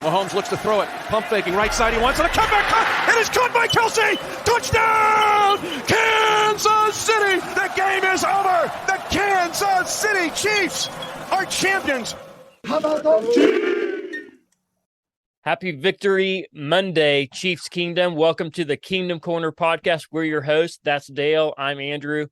Mahomes looks to throw it. Pump faking right side. He wants it. A comeback. It is caught by Kelsey. Touchdown! Kansas City. The game is over. The Kansas City Chiefs are champions. How about those Chiefs? Happy Victory Monday, Chiefs Kingdom. Welcome to the Kingdom Korner podcast. We're your hosts. That's Dale. I'm Andrew.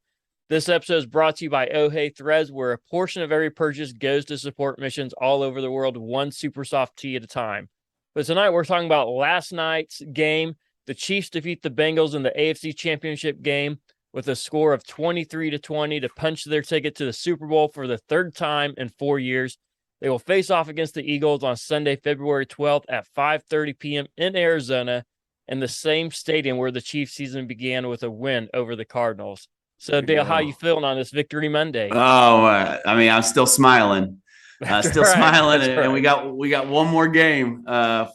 This episode is brought to you by Oh Hey Threads, where a portion of every purchase goes to support missions all over the world, one super soft tee at a time. But tonight we're talking about last night's game. The Chiefs defeat the Bengals in the AFC Championship game with a score of 23-20 to punch their ticket to the Super Bowl for the third time in 4 years. They will face off against the Eagles on Sunday, February 12th at 5:30 p.m. in Arizona, in the same stadium where the Chiefs season began with a win over the Cardinals. So, Dale, how you feeling on this Victory Monday? I'm still smiling. Smiling, and we got one more game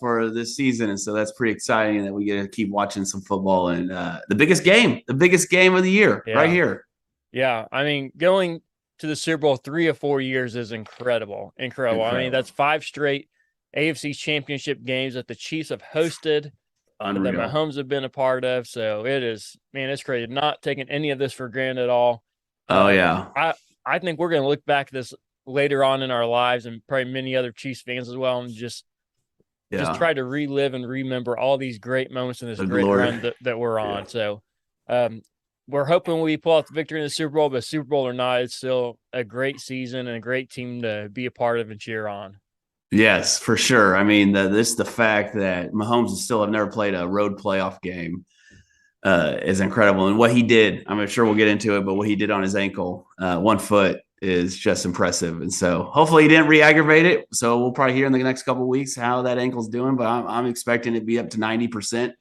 for this season, and so that's pretty exciting that we get to keep watching some football and the biggest game of the year right here. Yeah, I mean, going to the Super Bowl 3 or 4 years is incredible. I mean, that's 5 straight AFC Championship games that the Chiefs have hosted. Unreal. That Mahomes have been a part of. So it is, man, it's crazy. Not taking any of this for granted at all. Yeah. I think we're going to look back at this later on in our lives, and probably many other Chiefs fans as well, and just try to relive and remember all these great moments in this great run that we're on. So we're hoping we pull out the victory in the Super Bowl, but Super Bowl or not, it's still a great season and a great team to be a part of and cheer on. Yes, for sure. I mean, the fact that Mahomes still have never played a road playoff game is incredible. And what he did, I'm sure we'll get into it, but what he did on his ankle, 1 foot, is just impressive. And so hopefully he didn't re-aggravate it. So we'll probably hear in the next couple of weeks how that ankle's doing, but I'm expecting it to be up to 90%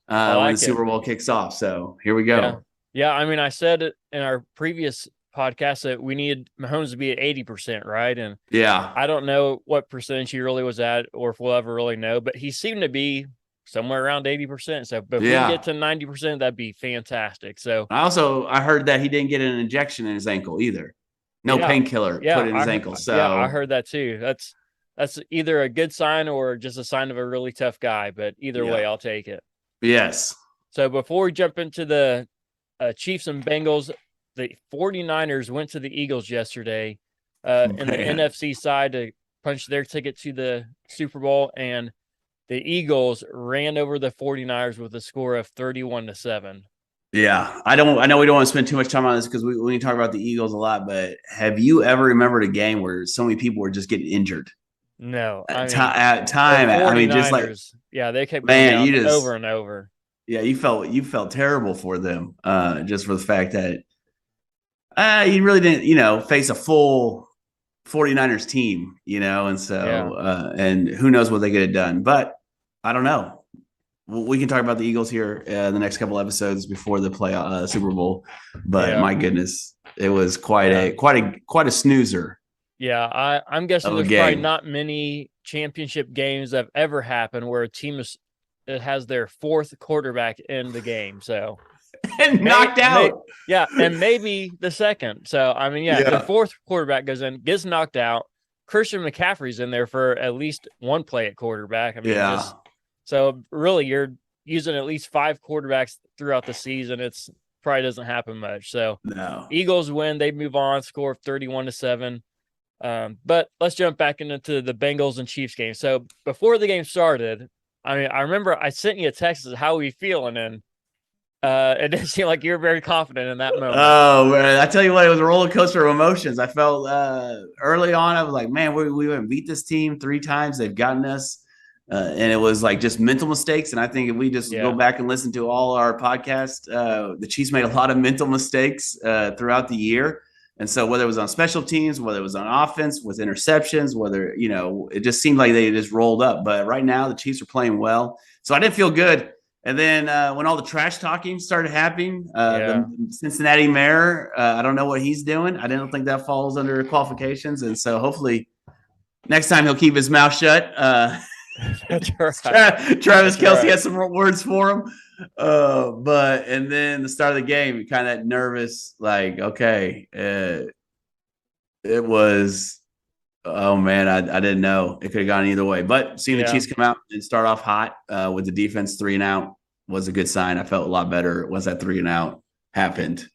when the Super Bowl kicks off. So here we go. Yeah, I mean, I said it in our previous podcast that we need Mahomes to be at 80%, right? And I don't know what percentage he really was at, or if we'll ever really know, but he seemed to be somewhere around 80%. So, but if we can get to 90%, that'd be fantastic. So, I heard that he didn't get an injection in his ankle either. No painkiller put in his ankle. So I heard that too. That's either a good sign or just a sign of a really tough guy. But either way, I'll take it. Yes. So before we jump into the Chiefs and Bengals, the 49ers went to the Eagles yesterday in the NFC side to punch their ticket to the Super Bowl, and the Eagles ran over the 49ers with a score of 31-7. Yeah, I know we don't want to spend too much time on this because we talk about the Eagles a lot, but have you ever remembered a game where so many people were just getting injured? No. At time. I mean, just like they kept going down over and over. Yeah, you felt terrible for them, just for the fact that you really didn't, face a full 49ers team, and so and who knows what they could have done. But I don't know. We can talk about the Eagles here the next couple episodes before the Super Bowl. But my goodness, it was quite a snoozer. Yeah, I'm guessing there's probably not many championship games that have ever happened where a team has their 4th quarterback in the game. So and knocked out. And maybe the 2nd. So I mean, the 4th quarterback goes in, gets knocked out. Christian McCaffrey's in there for at least one play at quarterback. I mean, so really you're using at least 5 quarterbacks throughout the season. It's probably doesn't happen much. So Eagles win, they move on, score of 31-7. But let's jump back into the Bengals and Chiefs game. So before the game started, I mean, I remember I sent you a text as how are we feeling, and it didn't seem like you were very confident in that moment. Oh, man, I tell you what, it was a roller coaster of emotions. I felt early on, I was like, man, we haven't beat this team 3 times. They've gotten us. And it was like just mental mistakes. And I think if we just go back and listen to all our podcasts, the Chiefs made a lot of mental mistakes throughout the year. And so whether it was on special teams, whether it was on offense with interceptions, whether, it just seemed like they just rolled up. But right now the Chiefs are playing well. So I didn't feel good. And then when all the trash talking started happening, the Cincinnati mayor, I don't know what he's doing. I don't think that falls under qualifications. And so hopefully next time he'll keep his mouth shut. That's right. Travis Kelce has some words for him. And then the start of the game, kind of that nervous, like, okay, it was Oh man, I didn't know. It could have gone either way. But seeing the Yeah. Chiefs come out and start off hot with the defense 3-and-out was a good sign. I felt a lot better once that 3-and-out happened.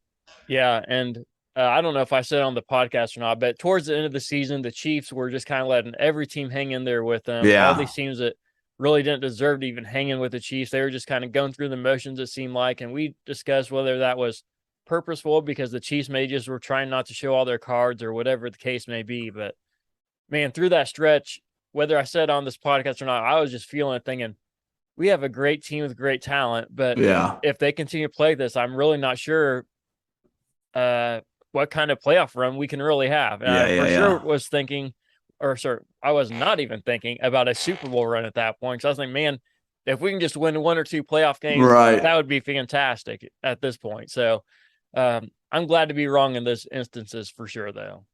Yeah, and I don't know if I said it on the podcast or not, but towards the end of the season, the Chiefs were just kind of letting every team hang in there with them. All Yeah. these teams that really didn't deserve to even hang in with the Chiefs, they were just kind of going through the motions, it seemed like. And we discussed whether that was purposeful because the Chiefs may just were trying not to show all their cards or whatever the case may be. But man, through that stretch, whether I said on this podcast or not, I was just feeling it, thinking, we have a great team with great talent, but Yeah. if they continue to play this, I'm really not sure what kind of playoff run we can really have. And I for sure was thinking, I was not even thinking about a Super Bowl run at that point. So I was like, man, if we can just win 1 or 2 playoff games, that would be fantastic at this point. So I'm glad to be wrong in those instances for sure, though.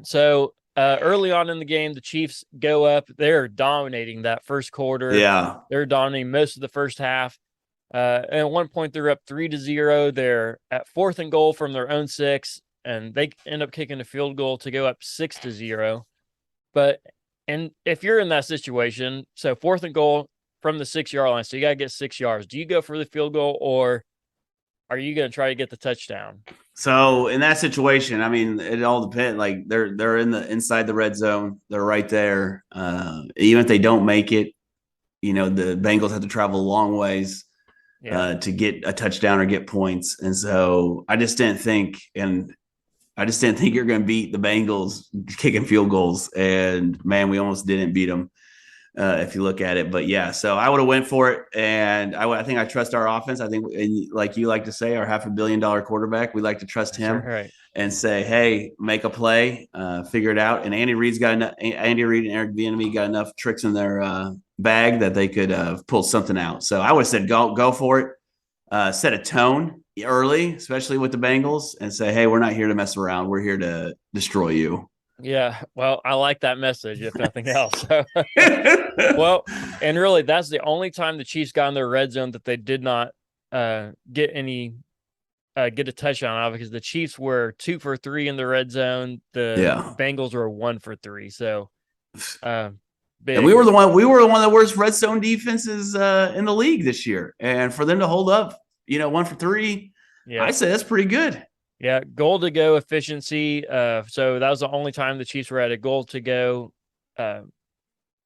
So early on in the game, the Chiefs go up. They're dominating that first quarter. Yeah. They're dominating most of the first half. And at one point, they're up 3-0. They're at 4th and goal from their own 6, and they end up kicking a field goal to go up 6-0. And if you're in that situation, so 4th and goal from the 6-yard line, so you got to get 6 yards. Do you go for the field goal, or are you going to try to get the touchdown? So in that situation, I mean, it all depends. Like they're inside the red zone. They're right there. Even if they don't make it, the Bengals have to travel a long ways. To get a touchdown or get points. And so I just didn't think you're going to beat the Bengals kicking field goals. And man, we almost didn't beat them if you look at it. But yeah, so I would have went for it. And I think I trust our offense. I think, like you like to say, our $500 million quarterback, we like to trust him and say, hey, make a play, figure it out. And Andy Reid and Eric Bieniemy got enough tricks in their bag that they could pull something out. So I would have said, go for it. Set a tone early, especially with the Bengals, and say, hey, we're not here to mess around. We're here to destroy you. Yeah, well, I like that message, if nothing else. Well, and really, that's the only time the Chiefs got in their red zone that they did not get a touchdown out of, because the Chiefs were 2 for 3 in the red zone. The Bengals were 1 for 3. So, big. And we were one of the worst red zone defenses in the league this year, and for them to hold up, 1 for 3, I say that's pretty good. Yeah, goal to go efficiency. So that was the only time the Chiefs were at a goal to go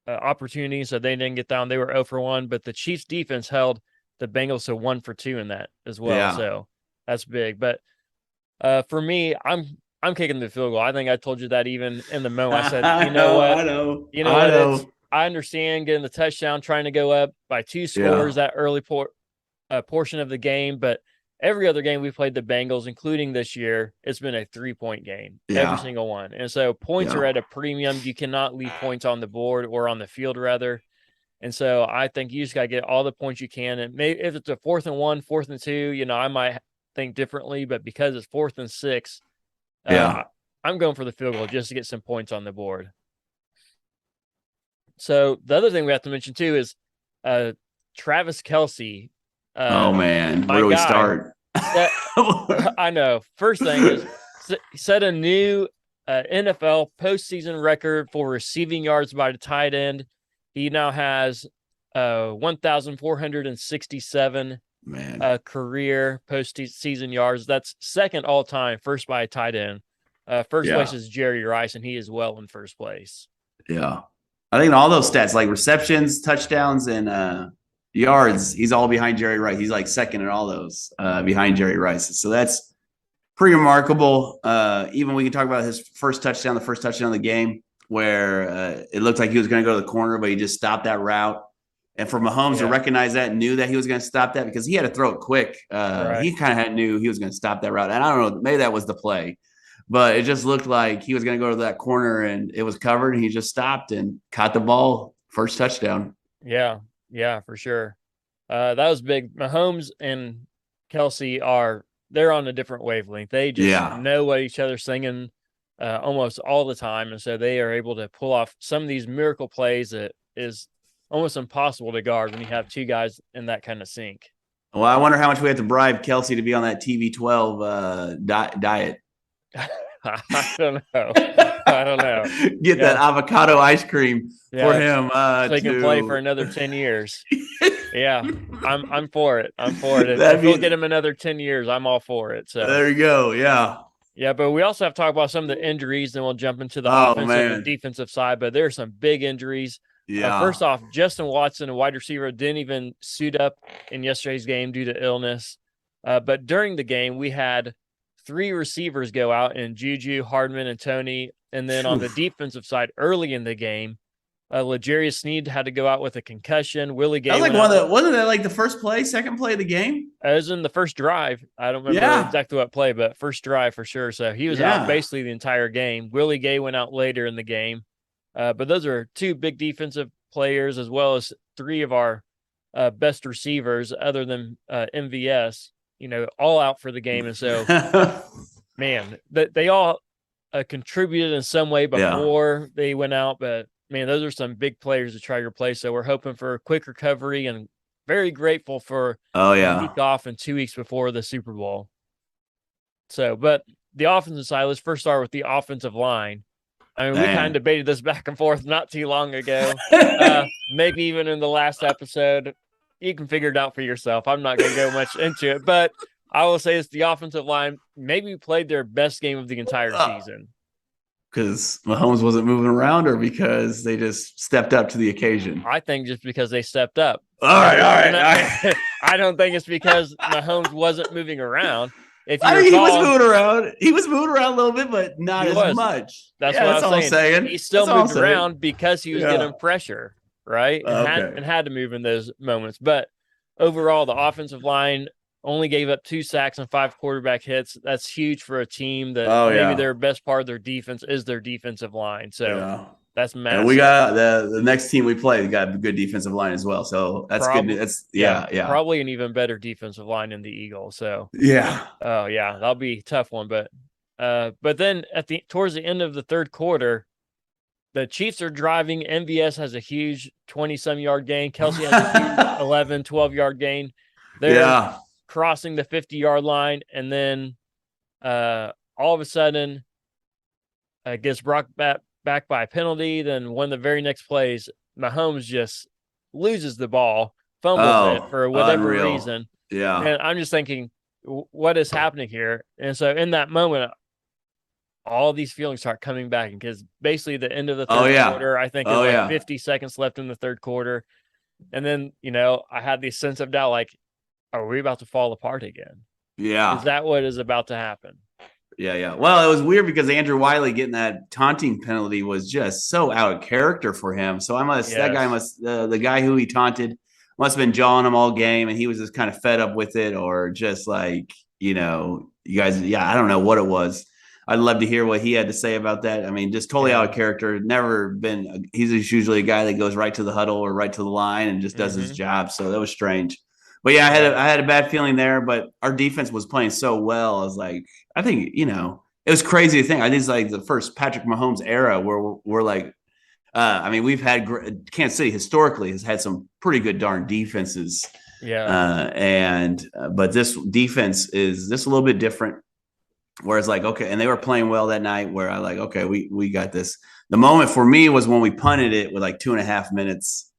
opportunity. So they didn't get down. They were 0 for 1, but the Chiefs defense held the Bengals to 1 for 2 in that as well. Yeah. So that's big. But for me, I'm kicking the field goal. I think I told you that even in the moment. I said, you know what? I know. I understand getting the touchdown, trying to go up by 2 scores that early portion of the game, but every other game we played the Bengals, including this year, it's been a 3-point game, every single one. And so points are at a premium. You cannot leave points on the board or on the field, rather. And so I think you just got to get all the points you can. And maybe if it's a 4th and 1, 4th and 2, I might think differently, but because it's 4th and 6, I'm going for the field goal just to get some points on the board. So the other thing we have to mention too is Travis Kelce. Oh man, where do we start? I know. First thing is set a new NFL postseason record for receiving yards by the tight end. He now has 1,467 career postseason yards. That's second all time, first by a tight end. First place is Jerry Rice, and he is well in first place. Yeah. I think all those stats, like receptions, touchdowns, and yards, he's all behind Jerry Rice. He's like second in all those behind Jerry Rice. So that's pretty remarkable. Even we can talk about his first touchdown, the first touchdown of the game, where it looked like he was going to go to the corner, but he just stopped that route. And for Mahomes to recognize that, knew that he was going to stop that because he had to throw it quick. He kind of knew he was going to stop that route. And I don't know, maybe that was the play, but it just looked like he was going to go to that corner and it was covered. And he just stopped and caught the ball. First touchdown. Yeah, for sure. That was big. Mahomes and Kelce they're on a different wavelength. They just know what each other's singing almost all the time. And so they are able to pull off some of these miracle plays that is almost impossible to guard when you have two guys in that kind of sync. Well, I wonder how much we have to bribe Kelce to be on that TV12 diet. I don't know. Get that avocado ice cream for him so he can play for another 10 years. Yeah, I'm for it. I'm for it. If we'll get him another 10 years, I'm all for it. So there you go. Yeah. Yeah, but we also have to talk about some of the injuries, then we'll jump into the offensive and defensive side. But there are some big injuries. Yeah. First off, Justin Watson, a wide receiver, didn't even suit up in yesterday's game due to illness. But during the game, we had 3 receivers go out in Juju, Hardman, and Tony. And then on the defensive side, early in the game, L'Jarius Sneed had to go out with a concussion. Willie Gay. That was wasn't that like the first play, second play of the game? It was in the first drive. I don't remember exactly what play, but first drive for sure. So he was out basically the entire game. Willie Gay went out later in the game. But those are 2 big defensive players, as well as 3 of our best receivers, other than MVS, all out for the game. And so, man, they all contributed in some way before they went out. But, man, those are some big players to try to replace. So we're hoping for a quick recovery and very grateful for a week off and 2 weeks before the Super Bowl. So, but the offensive side, let's first start with the offensive line. I mean, we kind of debated this back and forth not too long ago, maybe even in the last episode. You can figure it out for yourself. I'm not going to go much into it, but I will say it's the offensive line maybe played their best game of the entire season. Because Mahomes wasn't moving around, or because they just stepped up to the occasion? I think just because they stepped up. All right. I don't think it's because Mahomes wasn't moving around. He was moving around. He was moving around a little bit, but not as much. That's what I'm saying. He still moved around because he was getting pressure, right? And had to move in those moments. But overall, the offensive line only gave up 2 sacks and 5 quarterback hits. That's huge for a team that maybe their best part of their defense is their defensive line. So that's massive. And we got the next team we play. We got a good defensive line as well. So that's good. That's probably an even better defensive line in the Eagles. So that'll be a tough one. But then towards the end of the third quarter, the Chiefs are driving. MVS has a huge 20-some yard gain. Kelsey has a huge 11, 12-yard gain. They're crossing the 50-yard line, and then all of a sudden gets brought back by a penalty. Then one of the very next plays, Mahomes just loses the ball, fumbles it for whatever reason. Yeah. And I'm just thinking, what is happening here? And so in that moment, all these feelings start coming back, because basically the end of the third quarter, I think there's like 50 seconds left in the third quarter. And then, I had this sense of doubt, like, are we about to fall apart again? Yeah. Is that what is about to happen? Yeah. Well, it was weird because Andrew Wiley getting that taunting penalty was just so out of character for him. So that guy the guy who he taunted must have been jawing him all game, and he was just kind of fed up with it, or just like, you guys, I don't know what it was. I'd love to hear what he had to say about that. I mean, just totally out of character. He's usually a guy that goes right to the huddle or right to the line and just does his job. So that was strange. But I had a bad feeling there, but our defense was playing so well. I was like, I think, it was crazy to think. I think it's like the first Patrick Mahomes era where we're like, we've had Kansas City historically has had some pretty good darn defenses. Yeah. But this defense is just a little bit different. Whereas like, okay, and they were playing well that night, where I like, okay, we got this. The moment for me was when we punted it with like 2.5 minutes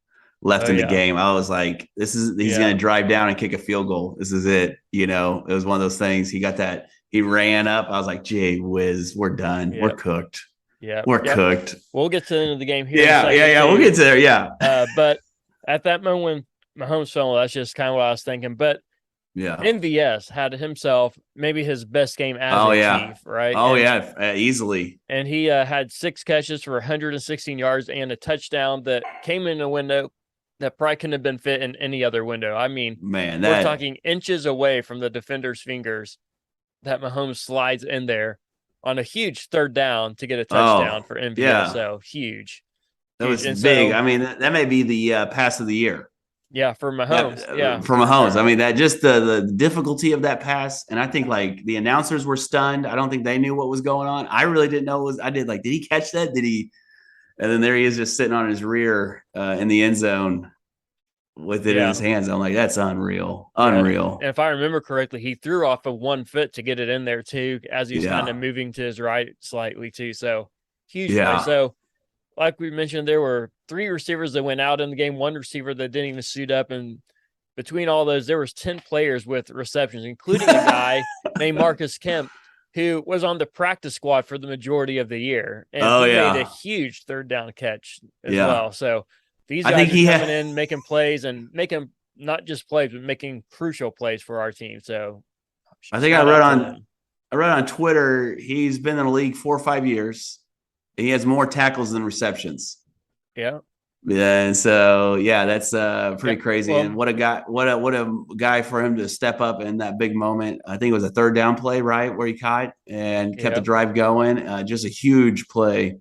left in the game. I was like, he's going to drive down and kick a field goal. This is it. It was one of those things. He got that. He ran up. I was like, gee whiz, we're done. Yep. We're cooked. Yeah. We're cooked. We'll get to the end of the game here. Yeah. We'll get to there. Yeah. But at that moment when Mahomes fell, that's just kind of what I was thinking. But MVS had himself maybe his best game as a Chief, right? Easily. And he had 6 catches for 116 yards and a touchdown that came in a window that probably couldn't have been fit in any other window. I mean, we're talking inches away from the defender's fingers that Mahomes slides in there on a huge third down to get a touchdown for MVS. Yeah. So huge. That was big. I mean, that may be the pass of the year. Yeah, for Mahomes. For Mahomes. I mean, that just the difficulty of that pass. And I think like the announcers were stunned. I don't think they knew what was going on. I really didn't know did he catch that? Did he? And then there he is just sitting on his rear in the end zone. with it in his hands. I'm like, that's unreal. Unreal. And if I remember correctly, he threw off of 1 foot to get it in there too, as he was kind of moving to his right slightly too. So huge play. So like we mentioned, there were 3 receivers that went out in the game, 1 receiver that didn't even suit up. And between all those, there was 10 players with receptions, including a guy named Marcus Kemp, who was on the practice squad for the majority of the year. And he made a huge 3rd down catch as well. So these guys are coming in, making plays and making not just plays, but making crucial plays for our team. So I think I read on Twitter, he's been in the league 4 or 5 years. He has more tackles than receptions. Yeah. And so, that's pretty crazy. Well, and what a guy for him to step up in that big moment. I think it was a 3rd down play, right, where he caught and kept the drive going. Just a huge play.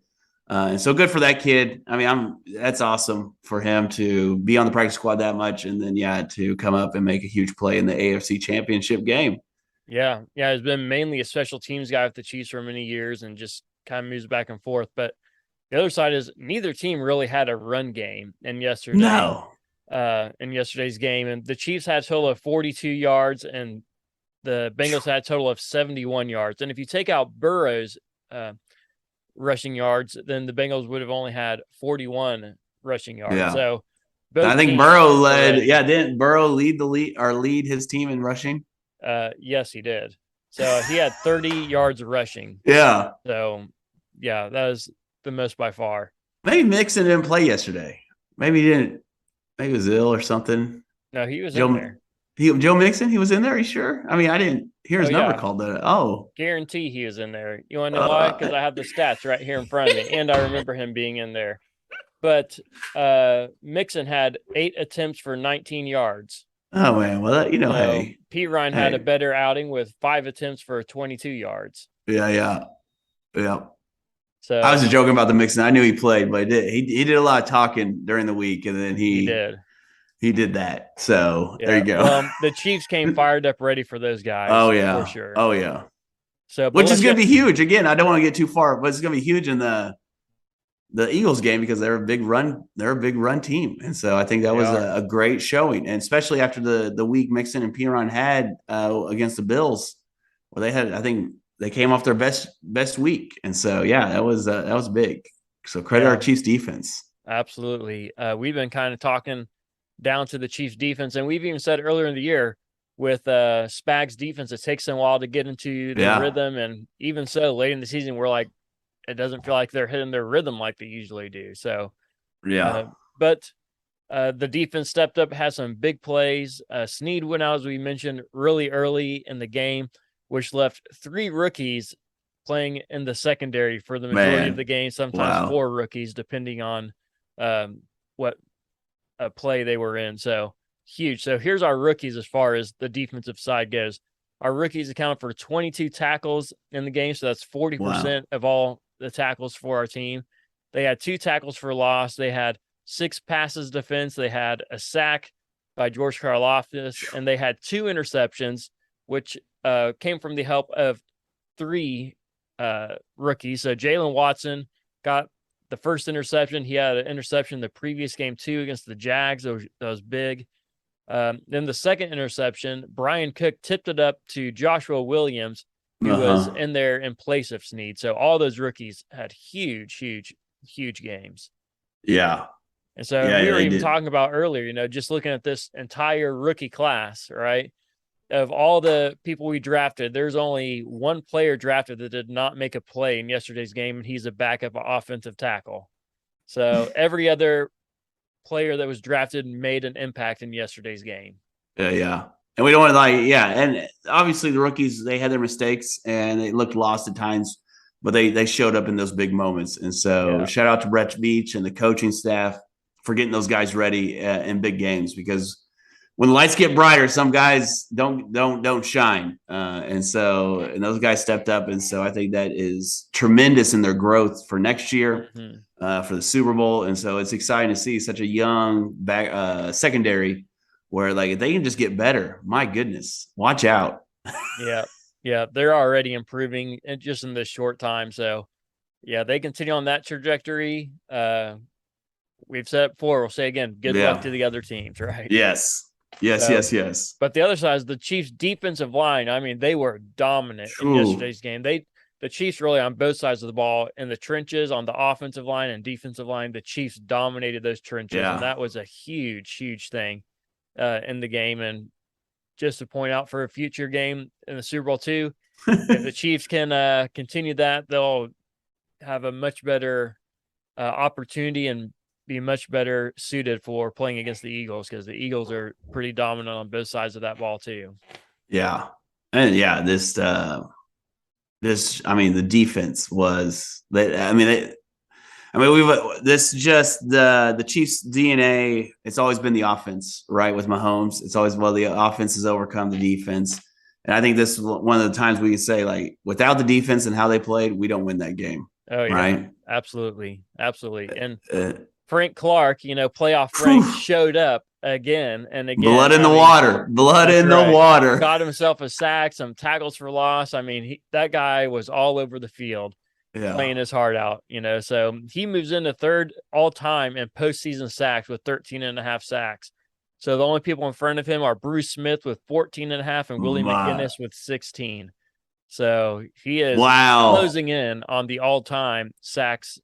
And so good for that kid. I mean, that's awesome for him to be on the practice squad that much, and then to come up and make a huge play in the AFC Championship game. Yeah, he's been mainly a special teams guy with the Chiefs for many years, and just kind of moves back and forth. But the other side is neither team really had a run game in yesterday's game, and the Chiefs had a total of 42 yards, and the Bengals had a total of 71 yards. And if you take out Burrow's rushing yards, then the Bengals would have only had 41 rushing yards. Yeah. So I think Burrow led. Didn't Burrow lead his team in rushing? Yes, he did. So he had 30 yards rushing. Yeah. So that was the most by far. Maybe Mixon didn't play yesterday. Maybe he didn't. Maybe he was ill or something. No, he was in there. Joe Mixon, he was in there. Are you sure? I mean, I didn't hear his number called. Guarantee he was in there. You want to know why? Because I have the stats right here in front of me, and I remember him being in there. But Mixon had 8 attempts for 19 yards. Oh man, well hey, P. Ryan had a better outing with 5 attempts for 22 yards. Yeah. So I was just joking about the Mixon. I knew he played, but he did a lot of talking during the week, and then he did that. So there you go. Well, the Chiefs came fired up, ready for those guys. Oh yeah, for sure. Oh yeah. So, which is going to be huge. Again, I don't want to get too far, but it's going to be huge in the Eagles game because they're a big run team, and so I think that was a great showing, and especially after the week Mixon and Piron had against the Bills, where I think they came off their best week, and so that was big. So credit our Chiefs defense. Absolutely, we've been kind of talking down to the Chiefs defense, and we've even said earlier in the year with Spags defense, it takes them a while to get into the rhythm, and even so late in the season, we're like, it doesn't feel like they're hitting their rhythm like they usually do. So, but the defense stepped up, had some big plays. Snead went out, as we mentioned, really early in the game, which left 3 rookies playing in the secondary for the majority of the game, sometimes 4 rookies, depending on what play they were in. So huge. So here's our rookies as far as the defensive side goes. Our rookies account for 22 tackles in the game, so that's 40% of all the tackles for our team. They had 2 tackles for loss. They had 6 passes defense. They had a sack by George Karlaftis, and they had 2 interceptions, which came from the help of 3 rookies. So Jalen Watson got the first interception. He had an interception the previous game too against the Jags. That was big. Then the second interception, Brian Cook tipped it up to Joshua Williams, who was in there in place of Snead. So all those rookies had huge games. Yeah. And so we were even talking about earlier, just looking at this entire rookie class, right? Of all the people we drafted, there's only 1 player drafted that did not make a play in yesterday's game, and he's a backup offensive tackle. So every other player that was drafted made an impact in yesterday's game. Yeah. And we don't want to and obviously the rookies, they had their mistakes and they looked lost at times, but they showed up in those big moments. And so shout out to Brett Beach and the coaching staff for getting those guys ready in big games, because when the lights get brighter, some guys don't shine. And those guys stepped up. And so I think that is tremendous in their growth for next year, for the Super Bowl. And so it's exciting to see such a young secondary where if they can just get better, my goodness, watch out. Yeah. They're already improving just in this short time. So they continue on that trajectory. we've said it before, we'll say again, good luck to the other teams, right? Yes. But the other side is the Chiefs' defensive line. I mean, they were dominant in yesterday's game. The Chiefs really on both sides of the ball, in the trenches, on the offensive line and defensive line, the Chiefs dominated those trenches, and that was a huge, huge thing in the game. And just to point out for a future game in the Super Bowl II, if the Chiefs can continue that, they'll have a much better opportunity and be much better suited for playing against the Eagles, because the Eagles are pretty dominant on both sides of that ball too. Yeah. And the defense was the Chiefs DNA. It's always been the offense, right? With Mahomes, it's always, the offense has overcome the defense. And I think this is one of the times we can say, like, without the defense and how they played, we don't win that game. Oh yeah, right? Absolutely. And Frank Clark, playoff Frank showed up again and again. Blood in the water. Got himself a sack, some tackles for loss. I mean, that guy was all over the field playing his heart out, So he moves into third all-time in postseason sacks with 13.5 sacks. So the only people in front of him are Bruce Smith with 14.5 and Willie McGinnis with 16. So he is closing in on the all-time sacks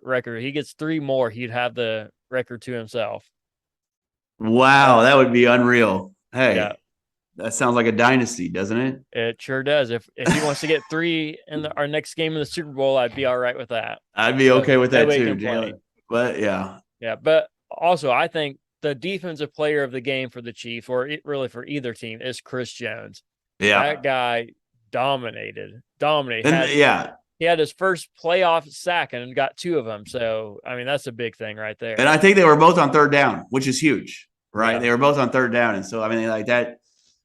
record. He gets 3 more, he'd have the record to himself. Wow, that would be unreal. Hey, that sounds like a dynasty, doesn't it? It sure does. If he wants to get 3 in our next game in the Super Bowl, I'd be all right with that. I'd be okay with that too, Jalen. But but also I think the defensive player of the game for the Chiefs, or really for either team, is Chris Jones. That guy dominated. He had his first playoff sack and got 2 of them. So, I mean, that's a big thing right there. And I think they were both on third down, which is huge, right? They were both on third down. And so, I mean, like that,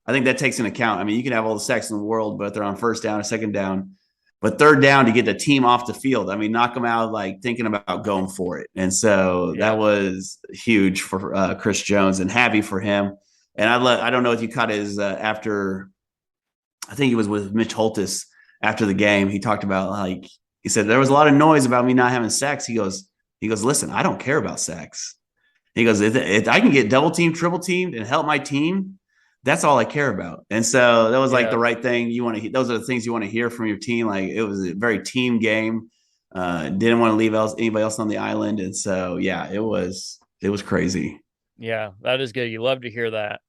I think that takes into account. I mean, you can have all the sacks in the world, but they're on first down or second down. But third down to get the team off the field, I mean, knock them out, like thinking about going for it. And so that was huge for Chris Jones, and happy for him. And I don't know if you caught his after, I think he was with Mitch Holthus after the game. He talked about, like, he said, there was a lot of noise about me not having sacks. He goes, listen, I don't care about sacks. He goes, if I can get double teamed, triple teamed and help my team, that's all I care about. And so that was like the right thing. Those are the things you want to hear from your team. Like, it was a very team game. Didn't want to leave anybody else on the island. And so, it was crazy. Yeah, that is good. You love to hear that.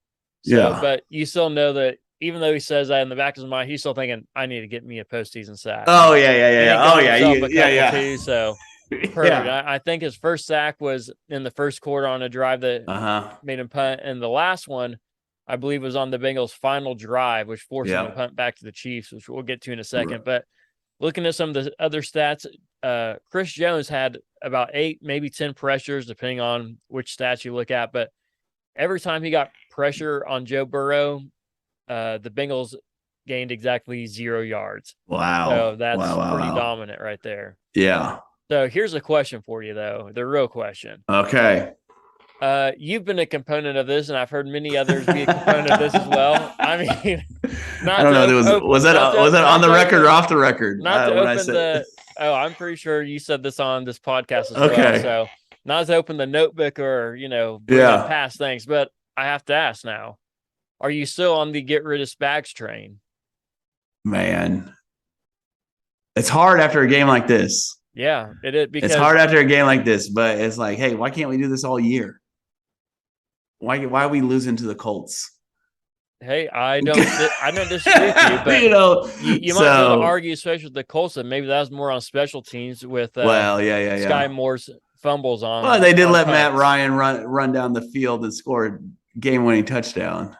So, but you still know that even though he says that in the back of his mind, he's still thinking, I need to get me a postseason sack. Oh, yeah. Too, so perfect. I think his first sack was in the first quarter on a drive that made him punt. And the last one, I believe, was on the Bengals' final drive, which forced him to punt back to the Chiefs, which we'll get to in a second. Right. But looking at some of the other stats, Chris Jones had about 8, maybe 10 pressures, depending on which stats you look at. But every time he got pressure on Joe Burrow, the Bengals gained exactly 0 yards. Wow. So that's pretty dominant right there. Yeah. So here's a question for you, though, the real question. Okay. You've been a component of this, and I've heard many others be a component of this as well. I mean, I don't know. Was that on the record or off the record? Not to open I'm pretty sure you said this on this podcast as well. So not to open the notebook or, bring up past things, but I have to ask now, are you still on the get rid of Spags train? Man, it's hard after a game like this. Yeah, it is. Because it's hard after a game like this, but it's like, hey, why can't we do this all year? Why are we losing to the Colts? Hey, I don't disagree with you, but you might be able to argue, especially with the Colts, that maybe that was more on special teams with Sky Moore's fumbles on. Well, they did let Matt Ryan run down the field and score a game-winning touchdown.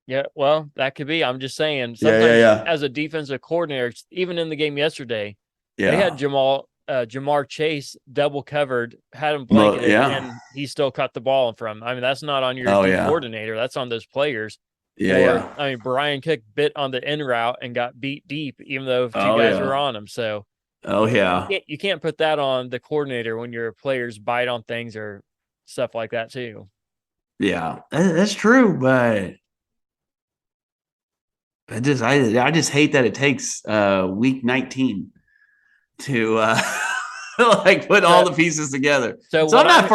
Yeah, well, that could be. I'm just saying, sometimes as a defensive coordinator, even in the game yesterday, they had Jamar Chase double covered, had him blanketed, and he still cut the ball from him. I mean, that's not on your coordinator. That's on those players. I mean, Brian Cook bit on the in route and got beat deep, even though 2 guys were on him. So, you can't put that on the coordinator when your players bite on things or stuff like that too. Yeah, that's true, but I just hate that it takes week 19 to like put all the pieces together. So I'm not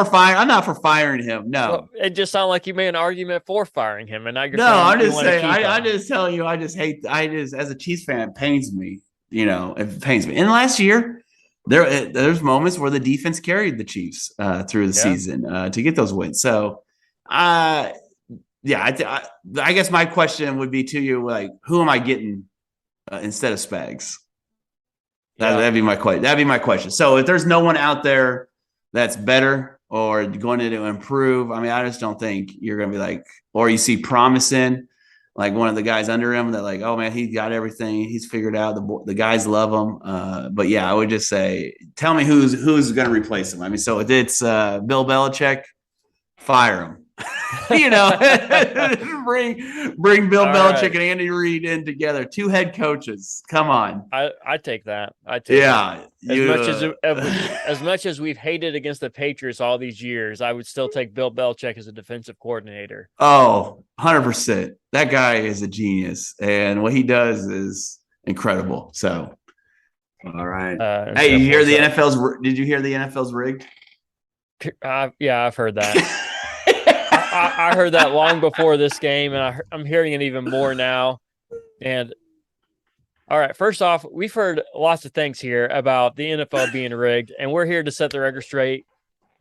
for firing him. No, well, it just sounded like you made an argument for firing him, and now you're no. saying I'm you just want to saying. keep him. I just tell you. I just hate. As a Chiefs fan, it pains me. It pains me. And last year, there's moments where the defense carried the Chiefs through the season to get those wins. So, I guess my question would be to you, like, who am I getting instead of Spags? That'd be my question. That'd be my question. So if there's no one out there that's better or going to improve, I mean, I just don't think you're going to be like, or you see promise in like one of the guys under him that like, oh man, he's got everything. He's figured out. The guys love him. But yeah, I would just say, tell me who's going to replace him. I mean, so if it's Bill Belichick, fire him. bring Bill Belichick and Andy Reid in together. 2 head coaches. Come on. I take that. That. As much as we've hated against the Patriots all these years, I would still take Bill Belichick as a defensive coordinator. Oh, 100%. That guy is a genius, and what he does is incredible. So, all right. Hey, did you hear the NFL's rigged? Yeah, I've heard that. I heard that long before this game, and I'm hearing it even more now. And all right, first off, we've heard lots of things here about the NFL being rigged, and we're here to set the record straight.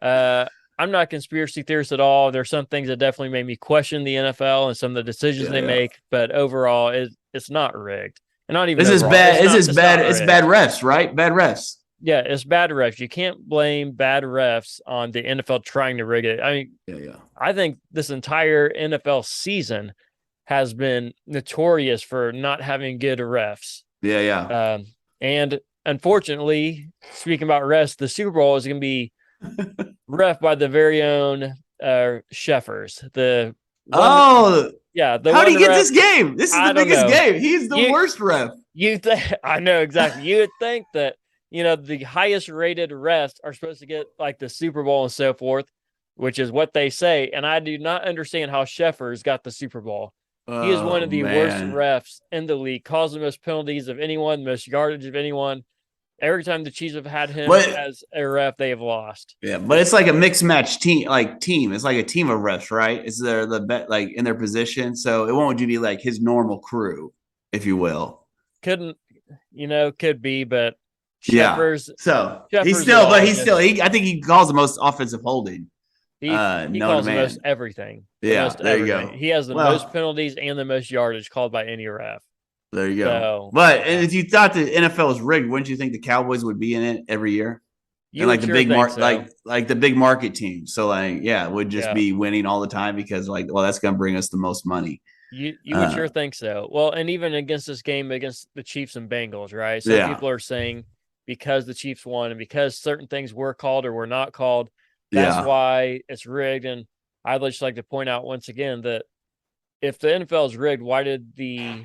I'm not a conspiracy theorist at all. There's some things that definitely made me question the NFL and some of the decisions they make, but overall, it's not rigged. And not even this is bad. It's bad refs, right? Bad refs. Yeah, it's bad refs. You can't blame bad refs on the NFL trying to rig it. I mean, I think this entire NFL season has been notorious for not having good refs. And unfortunately, speaking about refs, the Super Bowl is going to be ref by the very own Sheffers. How did he get this game? This is the biggest game. He's the worst ref. I know exactly. You would think that the highest rated refs are supposed to get like the Super Bowl and so forth, which is what they say. And I do not understand how Sheffers got the Super Bowl. He is one of the worst refs in the league, caused the most penalties of anyone, most yardage of anyone. Every time the Chiefs have had him as a ref, they have lost. Yeah, but it's like a mixed match team. It's like a team of refs, right? It's like in their position, so it won't be like his normal crew, if you will. Could be, but Sheffers, I think he calls the most offensive holding. He calls the most everything. There you go. He has the most penalties and the most yardage called by any ref. There you go. But if you thought the NFL was rigged, wouldn't you think the Cowboys would be in it every year? Like the big like the big market team. So it would just be winning all the time because that's going to bring us the most money. You would sure think so. Well, and even against this game against the Chiefs and Bengals, right? Some people are saying because the Chiefs won and because certain things were called or were not called, that's why it's rigged. And I'd just like to point out once again that if the NFL is rigged, why did the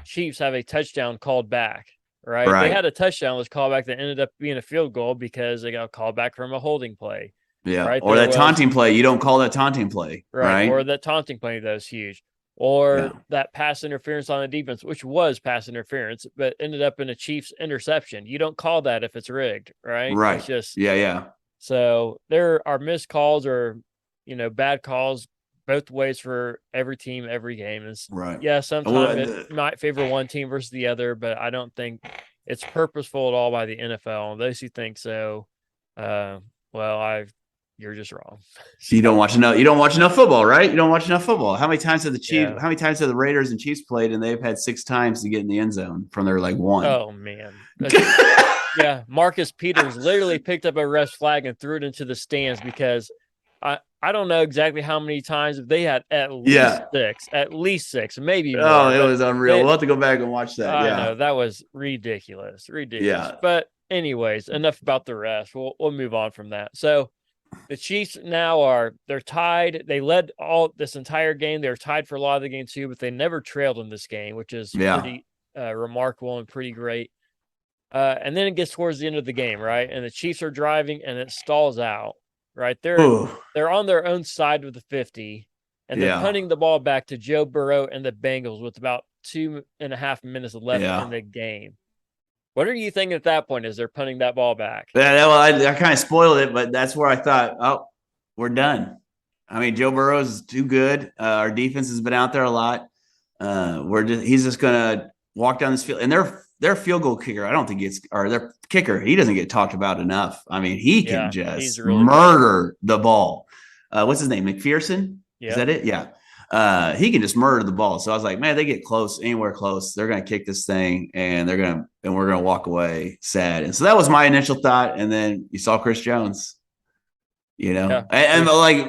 Chiefs have a touchdown called back? Right? They had a touchdown that was called back that ended up being a field goal because they got called back from a holding play. Yeah. Right? Or taunting play. You don't call that taunting play. Right. Or that taunting play that was huge. Or that pass interference on the defense, which was pass interference, but ended up in a Chiefs interception. You don't call that if it's rigged, right? Right. It's just So there are missed calls or bad calls both ways for every team, every game. Is yeah, sometimes it might favor one team versus the other, but I don't think it's purposeful at all by the NFL. And those who think so, you're just wrong. So you don't watch enough football, right? You don't watch enough football. How many times have the Raiders and Chiefs played and they've had 6 times to get in the end zone from their one? Oh man. Yeah, Marcus Peters literally picked up a ref's flag and threw it into the stands because I don't know exactly how many times they had at least six, maybe more. Oh, it was unreal. We'll have to go back and watch that. I know that was ridiculous. Yeah. But anyways, enough about the refs. We'll move on from that. So the Chiefs now they're tied. They led all this entire game. They're tied for a lot of the game too, but they never trailed in this game, which is pretty remarkable and pretty great. And then it gets towards the end of the game, right? And the Chiefs are driving and it stalls out, right? They're on their own side of the 50 and they're punting the ball back to Joe Burrow and the Bengals with about 2.5 minutes left in the game. What are you thinking at that point as they're punting that ball back? Yeah, well, I kind of spoiled it, but that's where I thought, oh, we're done. I mean, Joe Burrow is too good. Our defense has been out there a lot. He's just gonna walk down this field, and their field goal kicker, I don't think their kicker, he doesn't get talked about enough. I mean, he can just really murder the ball. What's his name? McPherson? Yep. Is that it? Yeah. He can just murder the ball. So I was like, man, they get close, anywhere close, they're gonna kick this thing, and we're gonna walk away sad. And so that was my initial thought. And then you saw Chris Jones. And like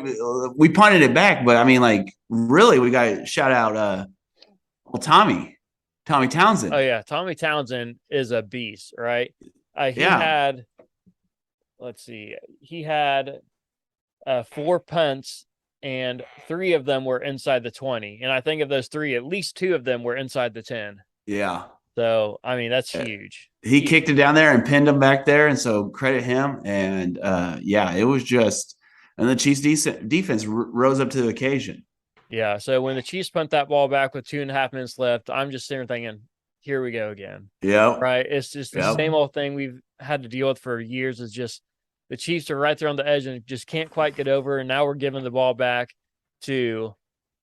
we punted it back, but I mean, like really, we got to shout out Tommy Townsend. Oh yeah, Tommy Townsend is a beast, right? He had 4 punts, and 3 of them were inside the 20, and I think of those 3, at least 2 of them were inside the 10. Yeah. So I mean, that's huge. He kicked it down there and pinned him back there, and so credit him. And it was just, and the Chiefs defense rose up to the occasion. Yeah. So when the Chiefs punt that ball back with 2.5 minutes left, I'm just sitting there thinking, here we go again. Yeah. Right. It's just the same old thing we've had to deal with for years. Is just the Chiefs are right there on the edge and just can't quite get over. And now we're giving the ball back to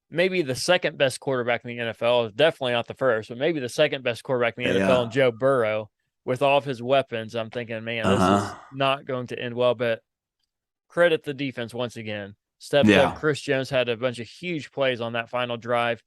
maybe the second best quarterback in the NFL. Definitely not the first, but maybe the second best quarterback in the NFL, and Joe Burrow, with all of his weapons. I'm thinking, man, this is not going to end well. But credit the defense once again. Stepped up. Chris Jones had a bunch of huge plays on that final drive.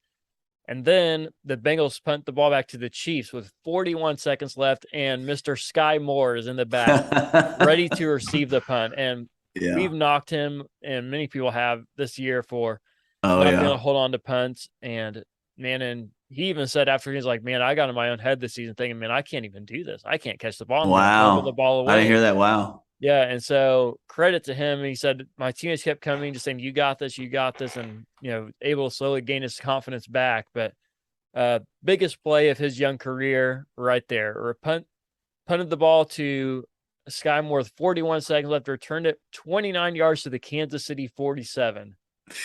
And then the Bengals punt the ball back to the Chiefs with 41 seconds left, and Mr. Sky Moore is in the back, ready to receive the punt. And we've knocked him, and many people have this year, for not being able to hold on to punts. And he even said after, he's like, man, I got in my own head this season thinking, man, I can't even do this. I can't catch the ball. Wow. The ball away. I didn't hear that. Wow. Yeah. And so credit to him. He said, my teammates kept coming, just saying, you got this. And, able to slowly gain his confidence back. But biggest play of his young career right there, or punted the ball to Sky Moore with 41 seconds left, returned it 29 yards to the Kansas City 47.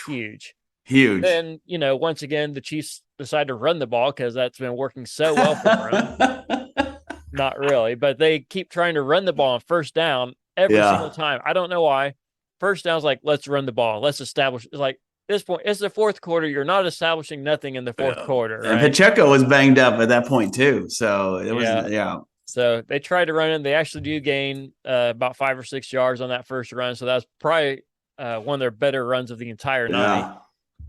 Huge. Then, once again, the Chiefs decided to run the ball because that's been working so well for them. Not really, but they keep trying to run the ball on first down every single time. I don't know why. First down is like, let's run the ball. Let's establish. It's like, this point, it's the fourth quarter. You're not establishing nothing in the fourth quarter. Right? And Pacheco was banged up at that point too. So it was, So they tried to run it. They actually do gain about 5 or 6 yards on that first run. So that's probably one of their better runs of the entire night.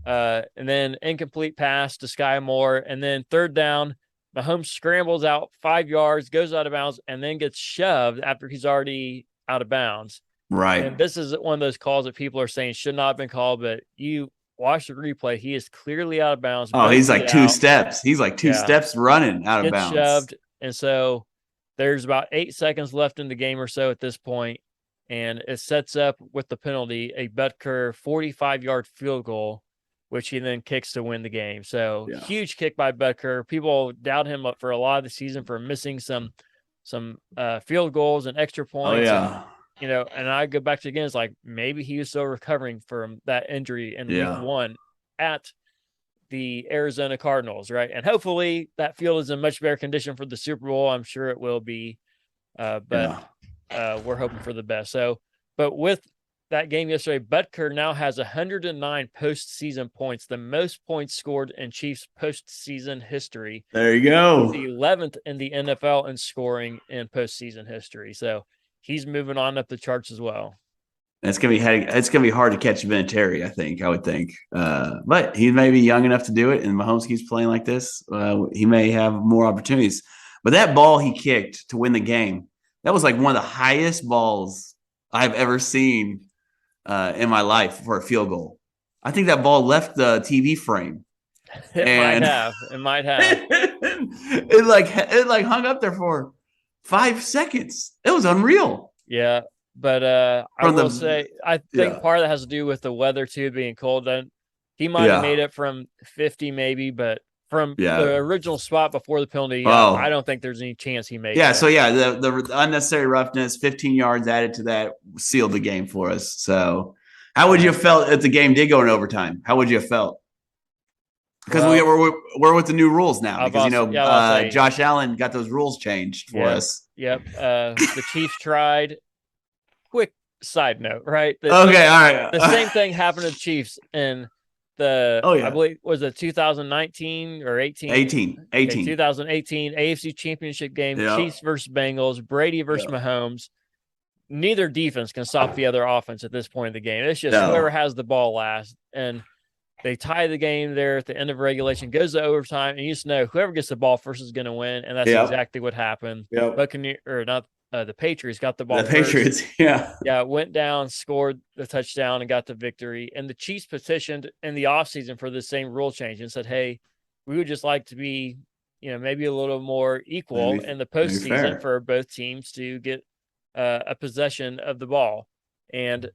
And then incomplete pass to Sky Moore. And then third down, Mahomes scrambles out 5 yards, goes out of bounds, and then gets shoved after he's already out of bounds. Right. And this is one of those calls that people are saying should not have been called, but you watch the replay. He is clearly out of bounds. Oh, he's like 2 steps. He's like 2 steps running out of bounds. Shoved. And so there's about 8 seconds left in the game or so at this point, and it sets up with the penalty a Butker 45-yard field goal, which he then kicks to win the game. So huge kick by Butker. People doubt him up for a lot of the season for missing some field goals and extra points. And I go back to again, it's like maybe he was still recovering from that injury in week 1 at the Arizona Cardinals, right? And hopefully that field is in much better condition for the Super Bowl. I'm sure it will be, but we're hoping for the best. So, but with that game yesterday, Butker now has 109 postseason points, the most points scored in Chiefs postseason history. There you go. The 11th in the NFL in scoring in postseason history. So he's moving on up the charts as well. It's gonna be hard to catch Vinatieri, I would think. But he may be young enough to do it, and Mahomes keeps playing like this. He may have more opportunities. But that ball he kicked to win the game, that was like one of the highest balls I've ever seen in my life for a field goal. I think that ball left the TV frame. It might have. It like hung up there for 5 seconds. It was unreal. Yeah. But I will say, I think part of that has to do with the weather too, being cold. And he might have made it from 50 maybe, but from the original spot before the penalty, I don't think there's any chance he made it. So the unnecessary roughness, 15 yards added to that, sealed the game for us. So how would you have felt if the game did go in overtime? How would you have felt? Because we're with the new rules now. Because Josh Allen got those rules changed for us. Yep. The Chiefs tried. Quick side note, right? All right. The same thing happened to the Chiefs in I believe, was it 2019 or 18? 18. Okay, 2018 AFC Championship game, Chiefs versus Bengals, Brady versus Mahomes. Neither defense can stop the other offense at this point in the game. It's just whoever has the ball last. And they tie the game there at the end of regulation, goes to overtime, and you just know whoever gets the ball first is going to win, and that's exactly what happened. The Patriots got the ball first. Patriots, went down, scored the touchdown, and got the victory. And the Chiefs petitioned in the offseason for the same rule change and said, hey, we would just like to be, maybe a little more equal in the postseason for both teams to get a possession of the ball. And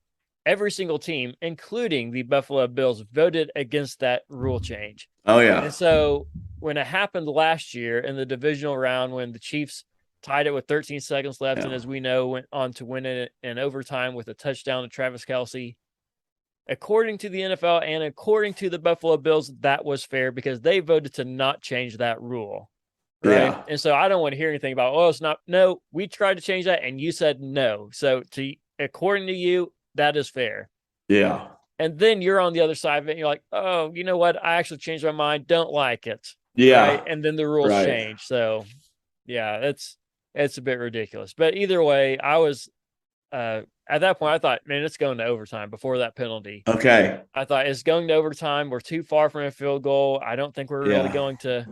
every single team, including the Buffalo Bills, voted against that rule change. Oh, yeah. And so when it happened last year in the divisional round, when the Chiefs tied it with 13 seconds left, and as we know, went on to win it in overtime with a touchdown to Travis Kelce, according to the NFL and according to the Buffalo Bills, that was fair because they voted to not change that rule. Right. Yeah. And so I don't want to hear anything about, it's not. No, we tried to change that and you said no. So according to you, that is fair. Yeah. And then you're on the other side of it and you're like, oh, you know what? I actually changed my mind. Don't like it. Yeah. Right? And then the rules change. So yeah, it's a bit ridiculous. But either way, I was at that point, I thought, man, it's going to overtime before that penalty. Okay. I thought it's going to overtime. We're too far from a field goal. I don't think we're really going to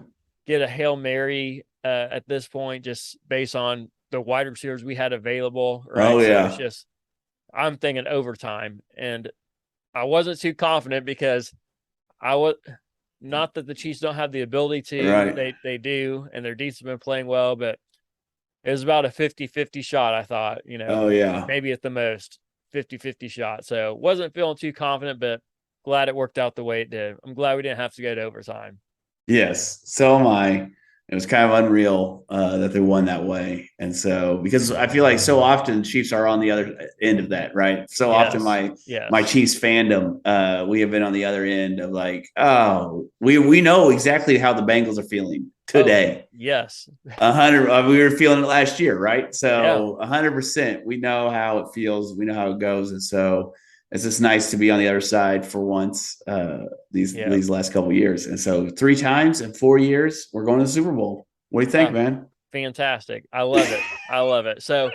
get a Hail Mary at this point, just based on the wide receivers we had available. Right? Oh, yeah. So it's just, I'm thinking overtime. And I wasn't too confident because not that the Chiefs don't have the ability to. Right. They do, and their defense has been playing well, but it was about a 50-50 shot, I thought, maybe at the most 50-50 shot. So wasn't feeling too confident, but glad it worked out the way it did. I'm glad we didn't have to go to overtime. Yes, so am I. It was kind of unreal that they won that way. And so, because I feel like so often Chiefs are on the other end of that, right? So often my Chiefs fandom, we have been on the other end of like, we know exactly how the Bengals are feeling today. Oh, yes. 100. We were feeling it last year, right? So 100%, we know how it feels. We know how it goes. And so it's just nice to be on the other side for once these last couple of years. And so 3 times in 4 years, we're going to the Super Bowl. What do you think, man? Fantastic. I love it. I love it. So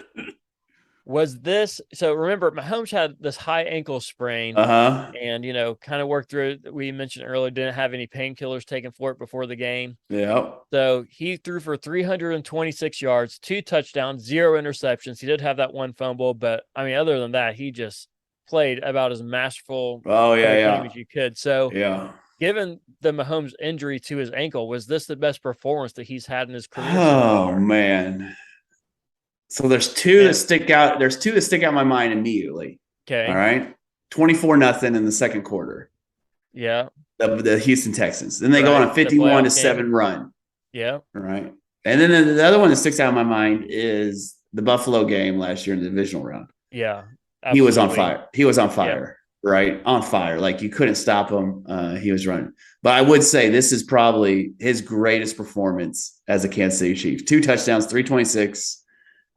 remember, Mahomes had this high ankle sprain and, kind of worked through it. We mentioned earlier, didn't have any painkillers taken for it before the game. Yeah. So he threw for 326 yards, 2 touchdowns, 0 interceptions. He did have that 1 fumble, but I mean, other than that, he just played about as masterful game as you could. So given the Mahomes injury to his ankle, was this the best performance that he's had in his career? Oh man. So there's two that stick out. There's 2 that stick out in my mind immediately. Okay. All right. 24-0 in the second quarter. Yeah. The Houston Texans. Then they go on a 51-7 run. Yeah. All right. And then the other one that sticks out in my mind is the Buffalo game last year in the divisional round. Yeah. Absolutely. He was on fire, right? On fire. Like you couldn't stop him. He was running. But I would say this is probably his greatest performance as a Kansas City Chief. 2 touchdowns, 326,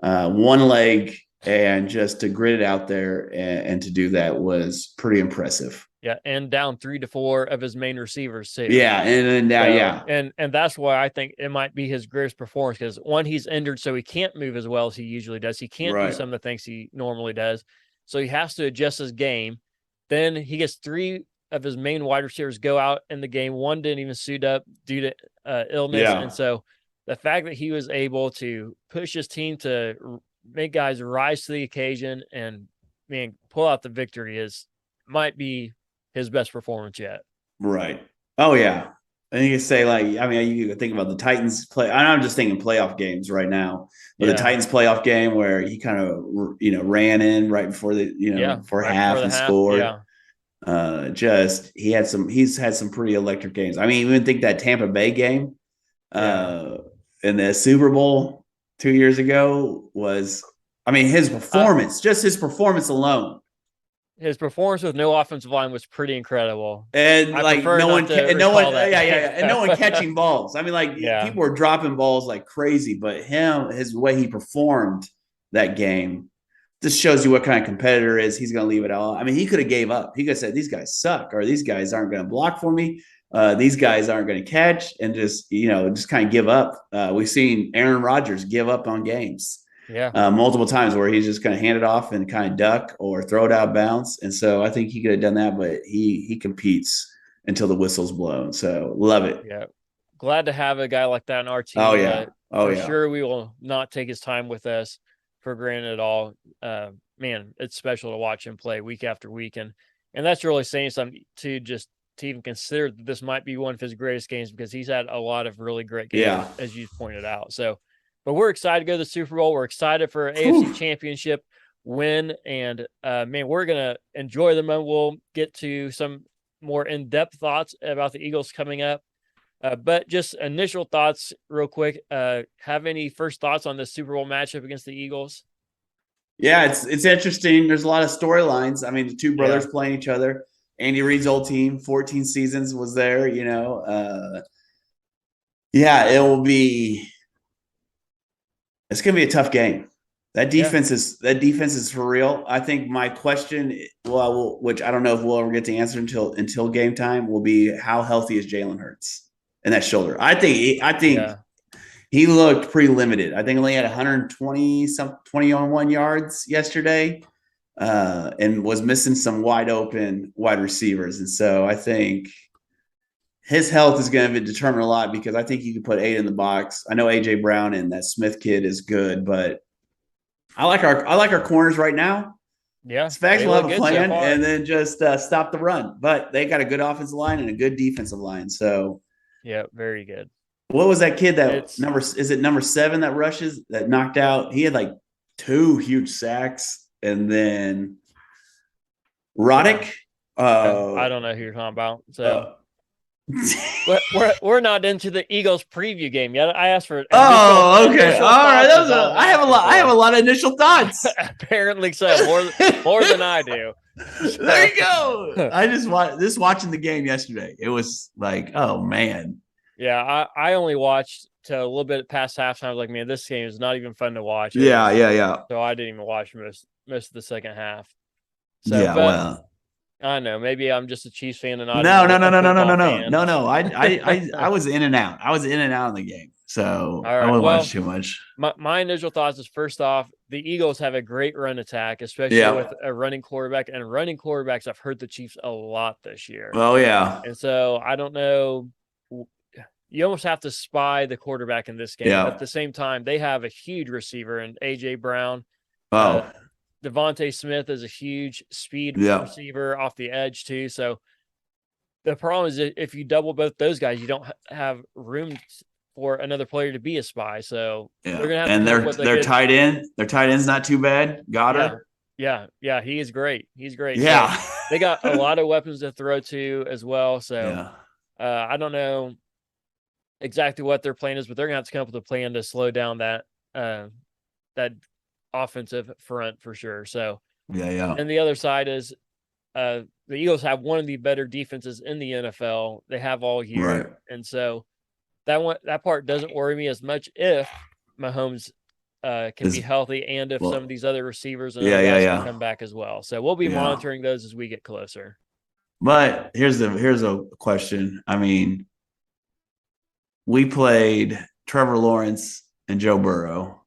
1 leg, and just to grit it out there and to do that was pretty impressive. Yeah, and down 3 to 4 of his main receivers too. Yeah, and that's why I think it might be his greatest performance because 1, he's injured, so he can't move as well as he usually does. He can't do some of the things he normally does. So he has to adjust his game. Then he gets 3 of his main wide receivers go out in the game. 1 didn't even suit up due to illness. Yeah. And so the fact that he was able to push his team to make guys rise to the occasion and pull out the victory might be his best performance yet. Right. Oh, yeah. And you can say, you can think about the Titans play. I'm just thinking playoff games right now. But the Titans playoff game where he kind of, ran in right before before half and scored. Yeah. He's had some pretty electric games. I mean, even think that Tampa Bay game in the Super Bowl 2 years ago was, his performance, just his performance alone his performance with no offensive line was pretty incredible. And like no one, that. and no one catching balls. I mean, like people were dropping balls like crazy, but his way he performed that game just shows you what kind of competitor is. He's going to leave it all. I mean, he could have gave up. He could have said, "These guys suck," or "These guys aren't going to block for me. These guys aren't going to catch," and just kind of give up. We've seen Aaron Rodgers give up on games. Multiple times where he's just going to hand it off and kind of duck or throw it out of bounds. And so I think he could have done that, but he competes until the whistle's blown. So love it. Yeah. Glad to have a guy like that in our team. Oh, yeah. Sure we will not take his time with us for granted at all. Man, it's special to watch him play week after week. And that's really saying something to even consider that this might be one of his greatest games, because he's had a lot of really great games, as you pointed out. So, but we're excited to go to the Super Bowl. We're excited for AFC Championship win. And, man, we're going to enjoy the moment. We'll get to some more in-depth thoughts about the Eagles coming up. But just initial thoughts real quick. Have any first thoughts on the Super Bowl matchup against the Eagles? Yeah, it's interesting. There's a lot of storylines. I mean, the two brothers playing each other. Andy Reid's old team, 14 seasons was there, it's going to be a tough game. That defense is for real. I think my question, which I don't know if we'll ever get to answer until game time, will be how healthy is Jalen Hurts in that shoulder. I think he looked pretty limited. I think only had 21 yards yesterday, and was missing some wide open wide receivers. And so I think his health is going to determine a lot, because I think you can put 8 in the box. I know AJ Brown and that Smith kid is good, but I like our corners right now. Yeah, Spags will have a plan and then just stop the run. But they got a good offensive line and a good defensive line. So yeah, very good. What was that kid number 7 that rushes that knocked out? He had like 2 huge sacks, and then Roddick. I don't know who you're talking about. So. But we're not into the Eagles preview game yet. I asked for okay. All right. I have a lot of initial thoughts. Apparently so, more than I do. There you go. I just watching the game yesterday. It was like, oh man. Yeah, I only watched to a little bit past halftime. I was like, man, this game is not even fun to watch. Yeah. So I didn't even watch most of the second half. So, I know. Maybe I'm just a Chiefs fan and not. No. I was in and out. I was in and out of the game, so I wouldn't watch too much. My initial thoughts is, first off, the Eagles have a great run attack, especially with a running quarterback. And running quarterbacks, I've hurt the Chiefs a lot this year. Oh yeah. And so I don't know. You almost have to spy the quarterback in this game. Yeah. But at the same time, they have a huge receiver in AJ Brown. Devontae Smith is a huge speed receiver off the edge too. So the problem is, if you double both those guys, you don't have room for another player to be a spy. So they're gonna have their tight end. Their tight end's not too bad. Goddard. Yeah, he is great. He's great. Yeah, so they got a lot of weapons to throw to as well. So I don't know exactly what their plan is, but they're gonna have to come up with a plan to slow down that offensive front for sure. So and the other side is the Eagles have one of the better defenses in the NFL. They have all year, right. And so that part doesn't worry me as much if Mahomes can be healthy, and if some of these other receivers and other guys can come back as well. So we'll be monitoring those as we get closer. But here's a question. I mean, we played Trevor Lawrence and Joe Burrow.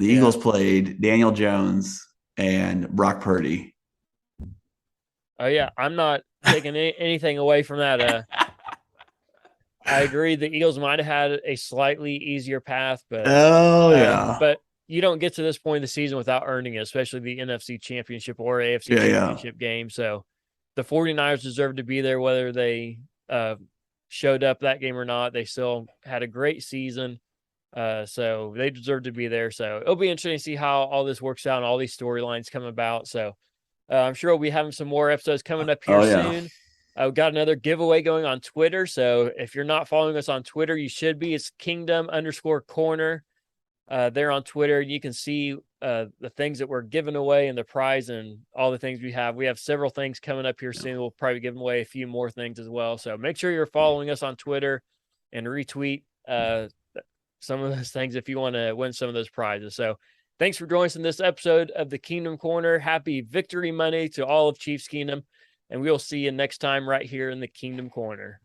The Eagles played Daniel Jones and Brock Purdy. Oh yeah, I'm not taking anything away from that. I agree. The Eagles might have had a slightly easier path, but but you don't get to this point in the season without earning it, especially the NFC Championship or AFC Championship game. So the 49ers deserve to be there, whether they showed up that game or not. They still had a great season. So they deserve to be there. So it'll be interesting to see how all this works out and all these storylines come about. So I'm sure we'll be having some more episodes coming up here soon. I've got another giveaway going on Twitter. So if you're not following us on Twitter, you should be. It's Kingdom_Korner. There on Twitter. You can see the things that we're giving away and the prize and all the things we have. We have several things coming up here soon. We'll probably give away a few more things as well. So make sure you're following us on Twitter and retweet some of those things if you want to win some of those prizes. So thanks for joining us in this episode of the Kingdom Corner. Happy Victory Monday to all of Chiefs Kingdom, and we'll see you next time right here in the Kingdom Corner.